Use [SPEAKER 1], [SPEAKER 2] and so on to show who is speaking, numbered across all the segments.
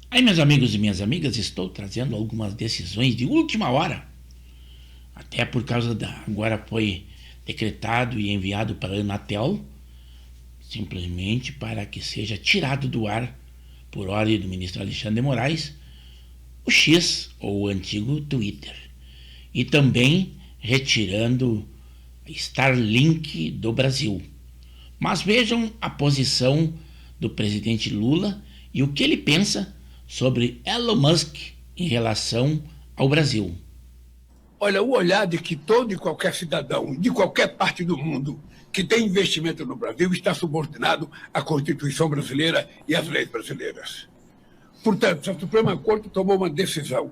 [SPEAKER 1] Aí, meus amigos e minhas amigas, estou trazendo algumas decisões de última hora. Até por causa da. Agora foi decretado e enviado para a Anatel, simplesmente para que seja tirado do ar, por ordem do ministro Alexandre de Moraes, o X, ou o antigo Twitter. E também retirando Starlink do Brasil. Mas vejam a posição do presidente Lula e o que ele pensa sobre Elon Musk em relação ao Brasil.
[SPEAKER 2] Olha, o olhar de que todo e qualquer cidadão de qualquer parte do mundo que tem investimento no Brasil está subordinado à Constituição brasileira e às leis brasileiras. Portanto, se a Suprema Corte tomou uma decisão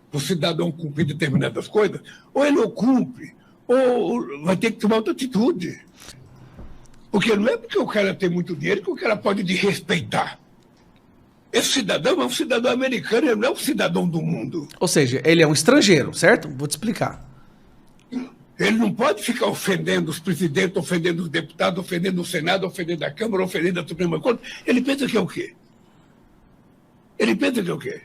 [SPEAKER 2] para o cidadão cumprir determinadas coisas, ou ele não cumpre, ou vai ter que tomar outra atitude. Porque não é porque o cara tem muito dinheiro que o cara pode desrespeitar. Esse cidadão é um cidadão americano, ele não é um cidadão do mundo.
[SPEAKER 3] Ou seja, ele é um estrangeiro, certo? Vou te explicar.
[SPEAKER 2] Ele não pode ficar ofendendo os presidentes, ofendendo os deputados, ofendendo o Senado, ofendendo a Câmara, ofendendo a Suprema Corte. Ele pensa que é o quê? Ele pensa que é o quê?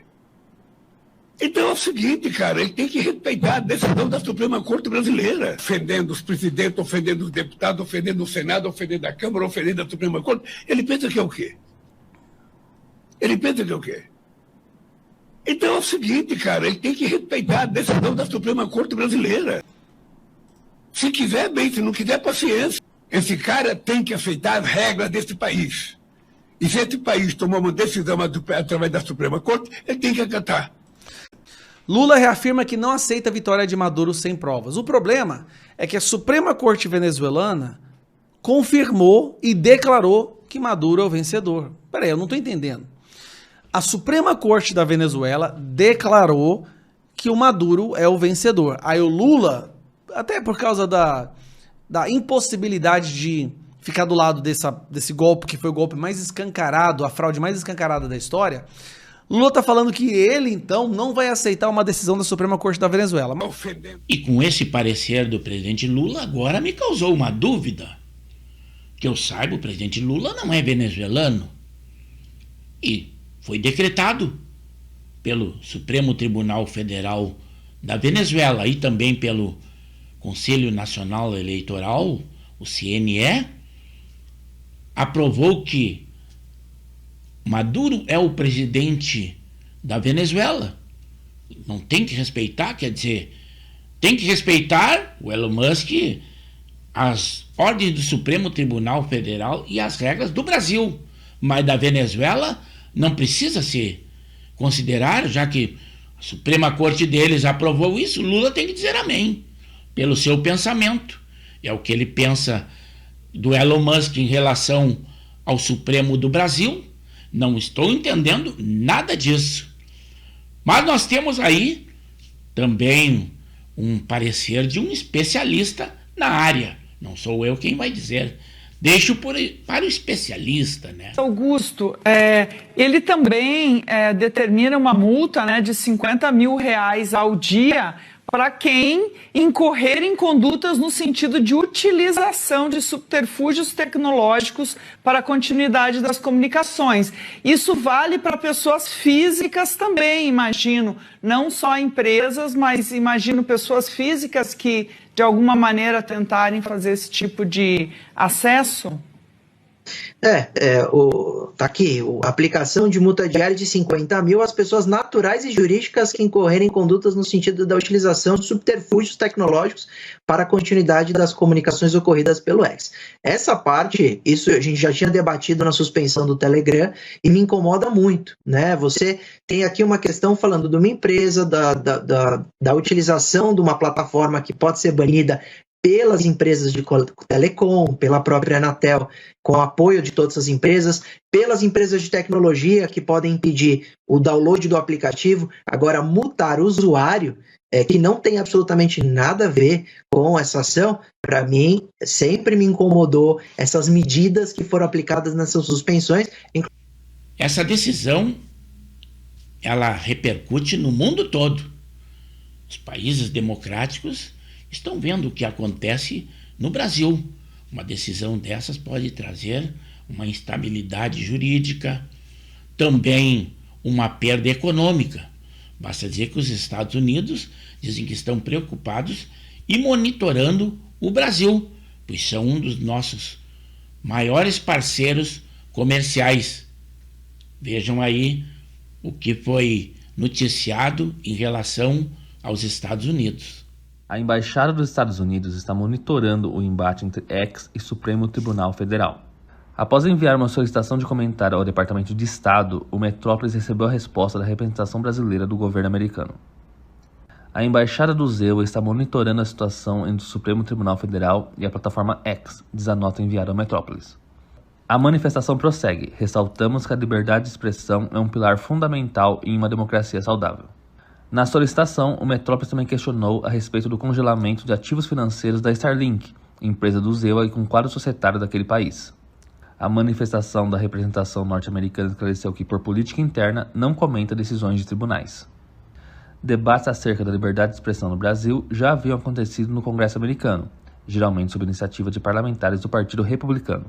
[SPEAKER 2] Então é o seguinte, cara, ele tem que respeitar a decisão da Suprema Corte brasileira. Ofendendo os presidentes, ofendendo os deputados, ofendendo o Senado, ofendendo a Câmara, ofendendo a Suprema Corte. Ele pensa que é o quê? Ele pensa que é o quê? Então é o seguinte, cara, ele tem que respeitar a decisão da Suprema Corte brasileira. Se quiser, bem, se não quiser, paciência. Esse cara tem que aceitar as regras desse país. E se esse país tomar uma decisão através da Suprema Corte, ele tem que acatar.
[SPEAKER 3] Lula reafirma que não aceita a vitória de Maduro sem provas. O problema é que a Suprema Corte venezuelana confirmou e declarou que Maduro é o vencedor. Peraí, eu não estou entendendo. A Suprema Corte da Venezuela declarou que o Maduro é o vencedor. Aí o Lula, até por causa da impossibilidade de ficar do lado desse golpe, que foi o golpe mais escancarado, a fraude mais escancarada da história, Lula tá falando que ele, então, não vai aceitar uma decisão da Suprema Corte da Venezuela.
[SPEAKER 1] E com esse parecer do presidente Lula, agora me causou uma dúvida. Que eu saiba, o presidente Lula não é venezuelano. E foi decretado pelo Supremo Tribunal Federal da Venezuela e também pelo Conselho Nacional Eleitoral, o CNE, aprovou que Maduro é o presidente da Venezuela. Não tem que respeitar, quer dizer, tem que respeitar o Elon Musk, as ordens do Supremo Tribunal Federal e as regras do Brasil. Mas da Venezuela não precisa se considerar, já que a Suprema Corte deles aprovou isso, Lula tem que dizer amém, pelo seu pensamento. É o que ele pensa do Elon Musk em relação ao Supremo do Brasil. Não estou entendendo nada disso. Mas nós temos aí também um parecer de um especialista na área. Não sou eu quem vai dizer. Deixo para o especialista, né?
[SPEAKER 4] Augusto, ele também determina uma multa, né, de R$50 mil ao dia para quem incorrer em condutas no sentido de utilização de subterfúgios tecnológicos para a continuidade das comunicações. Isso vale para pessoas físicas também, imagino, não só empresas, mas imagino pessoas físicas que, de alguma maneira, tentarem fazer esse tipo de acesso.
[SPEAKER 5] Tá aqui, a aplicação de multa diária de 50 mil às pessoas naturais e jurídicas que incorrerem em condutas no sentido da utilização de subterfúgios tecnológicos para a continuidade das comunicações ocorridas pelo X. Essa parte, isso a gente já tinha debatido na suspensão do Telegram e me incomoda muito, né? Você tem aqui uma questão falando de uma empresa, da utilização de uma plataforma que pode ser banida pelas empresas de telecom, pela própria Anatel, com o apoio de todas as empresas, pelas empresas de tecnologia que podem impedir o download do aplicativo. Agora, multar o usuário, que não tem absolutamente nada a ver com essa ação, para mim, sempre me incomodou essas medidas que foram aplicadas nessas suspensões.
[SPEAKER 1] Essa decisão, ela repercute no mundo todo. Os países democráticos estão vendo o que acontece no Brasil. Uma decisão dessas pode trazer uma instabilidade jurídica, também uma perda econômica. Basta dizer que os Estados Unidos dizem que estão preocupados e monitorando o Brasil, pois são um dos nossos maiores parceiros comerciais. Vejam aí o que foi noticiado em relação aos Estados Unidos.
[SPEAKER 6] A Embaixada dos Estados Unidos está monitorando o embate entre X e Supremo Tribunal Federal. Após enviar uma solicitação de comentário ao Departamento de Estado, o Metrópolis recebeu a resposta da representação brasileira do governo americano. A Embaixada do ZEUA está monitorando a situação entre o Supremo Tribunal Federal e a plataforma X, diz a nota enviada ao Metrópolis. A manifestação prossegue. Ressaltamos que a liberdade de expressão é um pilar fundamental em uma democracia saudável. Na solicitação, o Metrópolis também questionou a respeito do congelamento de ativos financeiros da Starlink, empresa do ZEUA e com quadro societário daquele país. A manifestação da representação norte-americana esclareceu que, por política interna, não comenta decisões de tribunais. Debates acerca da liberdade de expressão no Brasil já haviam acontecido no Congresso americano, geralmente sob iniciativa de parlamentares do Partido Republicano.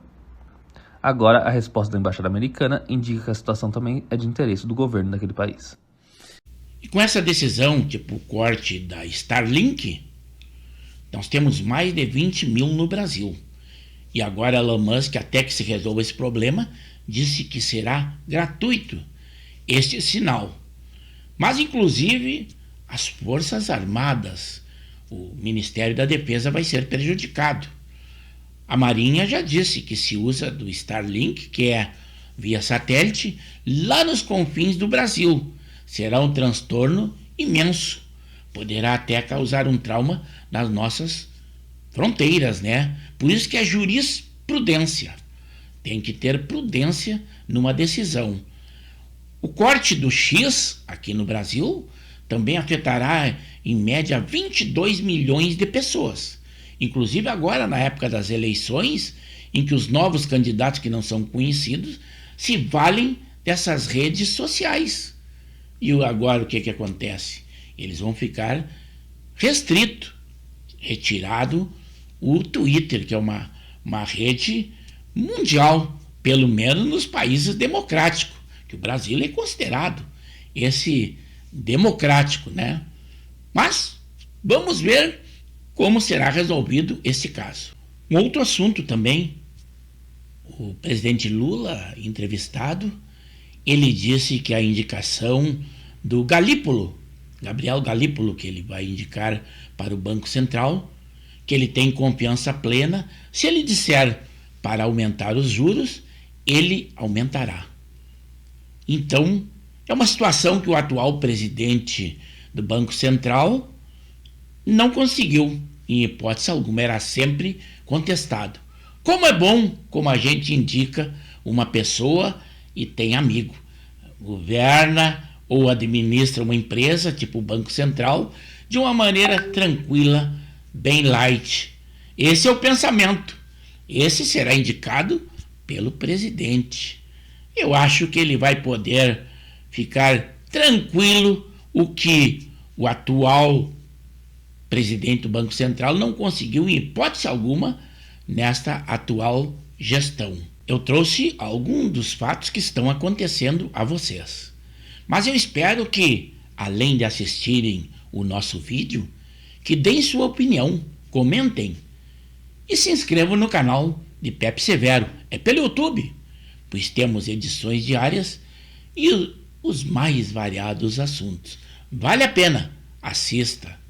[SPEAKER 6] Agora, a resposta da Embaixada Americana indica que a situação também é de interesse do governo daquele país.
[SPEAKER 1] E com essa decisão, tipo o corte da Starlink, nós temos mais de 20 mil no Brasil. E agora Elon Musk, até que se resolva esse problema, disse que será gratuito este sinal. Mas, inclusive, as Forças Armadas, o Ministério da Defesa vai ser prejudicado. A Marinha já disse que se usa do Starlink, que é via satélite, lá nos confins do Brasil. Será um transtorno imenso. Poderá até causar um trauma nas nossas fronteiras, né? Por isso que é jurisprudência. Tem que ter prudência numa decisão. O corte do X aqui no Brasil também afetará em média 22 milhões de pessoas. Inclusive agora na época das eleições, em que os novos candidatos que não são conhecidos se valem dessas redes sociais. E agora o que acontece? Eles vão ficar retirado o Twitter, que é uma rede mundial, pelo menos nos países democráticos, que o Brasil é considerado esse democrático, né? Mas vamos ver como será resolvido esse caso. Um outro assunto também, o presidente Lula, entrevistado, ele disse que a indicação do Galípolo, Gabriel Galípolo, que ele vai indicar para o Banco Central, que ele tem confiança plena. Se ele disser para aumentar os juros, ele aumentará. Então, é uma situação que o atual presidente do Banco Central não conseguiu, em hipótese alguma, era sempre contestado. Como é bom, como a gente indica uma pessoa e tem amigo, governa ou administra uma empresa, tipo o Banco Central, de uma maneira tranquila, bem light. Esse é o pensamento. Esse será indicado pelo presidente. Eu acho que ele vai poder ficar tranquilo, o que o atual presidente do Banco Central não conseguiu, em hipótese alguma, nesta atual gestão. Eu trouxe alguns dos fatos que estão acontecendo a vocês. Mas eu espero que, além de assistirem o nosso vídeo, que deem sua opinião, comentem e se inscrevam no canal de Pepe Severo. É pelo YouTube, pois temos edições diárias e os mais variados assuntos. Vale a pena, assista.